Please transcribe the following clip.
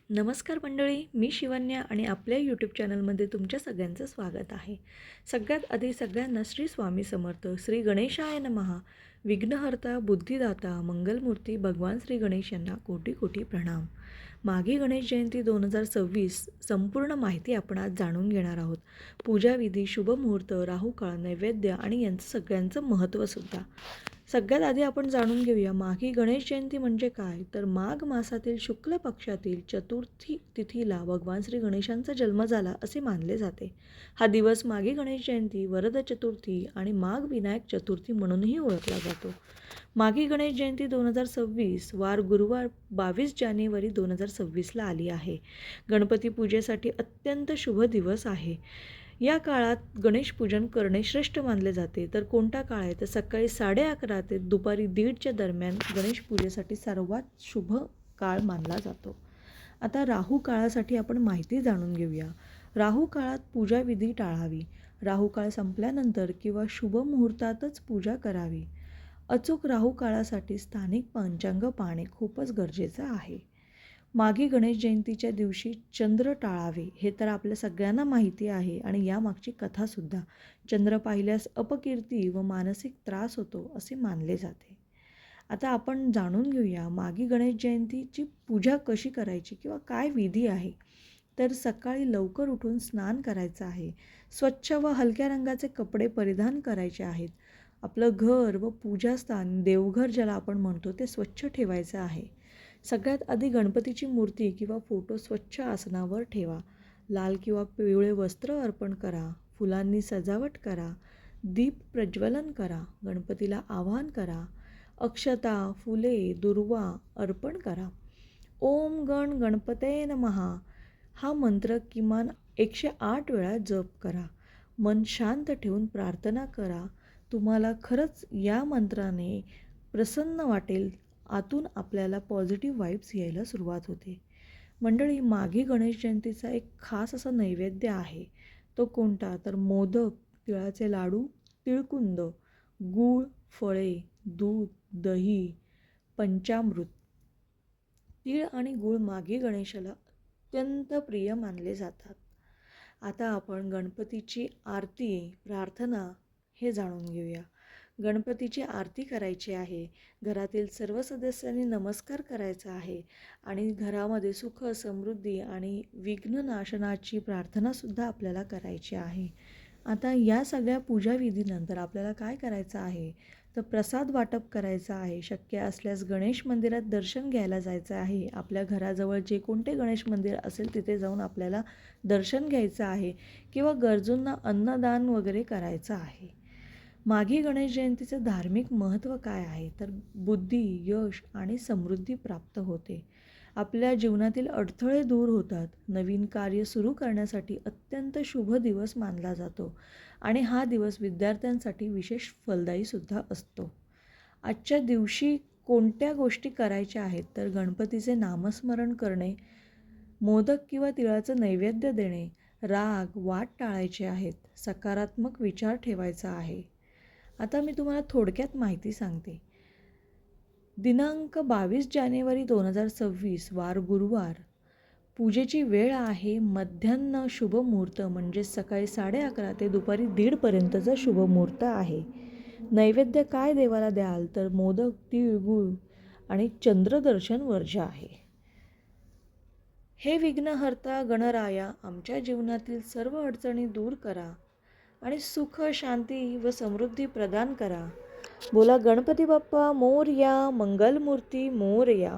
नमस्कार मंडळी, मी शिवन्या आणि आपल्या यूट्यूब चॅनलमध्ये तुमच्या सगळ्यांचं स्वागत आहे. सगळ्यात आधी सगळ्यांना श्री स्वामी समर्थ, श्री गणेशाय नमः. विघ्नहर्ता, बुद्धिदाता, मंगलमूर्ती भगवान श्री गणेश यांना कोटी कोटी प्रणाम. माघी गणेश जयंती 2026 संपूर्ण माहिती आपण आज जाणून घेणार आहोत. पूजाविधी, शुभमुहूर्त, राहुकाळ, नैवेद्य आणि यांचं सगळ्यांचं महत्त्वसुद्धा. सगळ्यात आधी आपण जाणून घेऊया माघी गणेश जयंती म्हणजे काय. तर माघ मासातील शुक्ल पक्षातील चतुर्थी तिथीला भगवान श्री गणेशांचा जन्म झाला असे मानले जाते. हा दिवस माघी गणेश जयंती, वरद चतुर्थी आणि माघ विनायक चतुर्थी म्हणूनही ओळखला जातो. माघी गणेश जयंती 2026 वार गुरुवार 22 जानेवारी 2026ला आली आहे. गणपती पूजेसाठी अत्यंत शुभ दिवस आहे. या काळात गणेश पूजन करणे श्रेष्ठ मानले जाते. तर कोणता काळ आहे तर सकाळी 11:30 ते दुपारी 1:30च्या दरम्यान गणेश पूजेसाठी सर्वात शुभ काळ मानला जातो. आता राहू काळासाठी आपण माहिती जाणून घेऊया. राहू काळात पूजाविधी टाळावी. राहू काळ संपल्यानंतर किंवा शुभ मुहूर्तातच पूजा करावी. अचूक राहू काळासाठी स्थानिक पंचांग पाहणे खूपच गरजेचं आहे. माघी गणेश जयंतीच्या दिवशी चंद्र टाळावे हे तर आपल्या सगळ्यांना माहिती आहे आणि यामागची कथासुद्धा. चंद्र पाहिल्यास अपकीर्ती व मानसिक त्रास होतो असे मानले जाते. आता आपण जाणून घेऊया माघी गणेश जयंतीची पूजा कशी करायची किंवा काय विधी आहे. तर सकाळी लवकर उठून स्नान करायचं आहे. स्वच्छ व हलक्या रंगाचे कपडे परिधान करायचे आहेत. आपलं घर व पूजास्थान, देवघर ज्याला आपण म्हणतो, ते स्वच्छ ठेवायचं आहे. सगळ्यात आधी गणपतीची मूर्ती किंवा फोटो स्वच्छ आसनावर ठेवा. लाल किंवा पिवळे वस्त्र अर्पण करा. फुलांनी सजावट करा. दीप प्रज्वलन करा. गणपतीला आवाहन करा. अक्षता, फुले, दुर्वा अर्पण करा. ओम गण गणपते नमः हा मंत्र किमान 108 वेळा जप करा. मन शांत ठेवून प्रार्थना करा. तुम्हाला खरंच या मंत्राने प्रसन्न वाटेल. आतून आपल्याला पॉझिटिव्ह वाईब्स यायला सुरुवात होते. मंडळी, माघी गणेश जयंतीचा एक खास असा नैवेद्य आहे. तो कोणता तर मोदक, तिळाचे लाडू, तिळकुंद, गूळ, फळे, दूध, दही, पंचामृत. तीळ आणि गूळ माघी गणेशाला अत्यंत प्रिय मानले जातात. आता आपण गणपतीची आरती, प्रार्थना हे जाणून घेऊया. गणपतीची आरती करायची आहे. घरातील सर्व सदस्यांनी नमस्कार करायचा आहे आणि घरामध्ये सुख, समृद्धी आणि विघ्ननाशनाची प्रार्थनासुद्धा आपल्याला करायची आहे. आता या सगळ्या पूजाविधीनंतर आपल्याला काय करायचं आहे तर प्रसाद वाटप करायचं आहे. शक्य असल्यास गणेश मंदिरात दर्शन घ्यायला जायचं आहे. आपल्या घराजवळ जे कोणते गणेश मंदिर असेल तिथे जाऊन आपल्याला दर्शन घ्यायचं आहे किंवा गरजूंना अन्नदान वगैरे करायचं आहे. माघी गणेश जयंतीचं धार्मिक महत्त्व काय आहे तर बुद्धी, यश आणि समृद्धी प्राप्त होते. आपल्या जीवनातील अडथळे दूर होतात. नवीन कार्य सुरू करण्यासाठी अत्यंत शुभ दिवस मानला जातो आणि हा दिवस विद्यार्थ्यांसाठी विशेष फलदायीसुद्धा असतो. आजच्या दिवशी कोणत्या गोष्टी करायच्या आहेत तर गणपतीचे नामस्मरण करणे, मोदक किंवा तिळाचं नैवेद्य देणे, राग, वाद टाळायचे आहेत, सकारात्मक विचार ठेवायचा आहे. आता मी तुम्हाला थोडक्यात माहिती सांगते. दिनांक 22 जानेवारी 2026 वार गुरुवार. पूजेची वेळ आहे मध्यान्ह शुभ मुहूर्त म्हणजे सकाळी 11:30 ते दुपारी 1:30 पर्यंतचा शुभ मुहूर्त आहे. नैवेद्य काय देवाला द्याल तर मोदक, तीळ, गूळ आणि चंद्रदर्शन वर्ज्य आहे. हे विघ्नहर्ता गणराया, आमच्या जीवनातील सर्व अडचणी दूर करा आणि सुख, शांती व समृद्धी प्रदान करा. बोला गणपती बाप्पा मोरया, मंगलमूर्ती मोरया.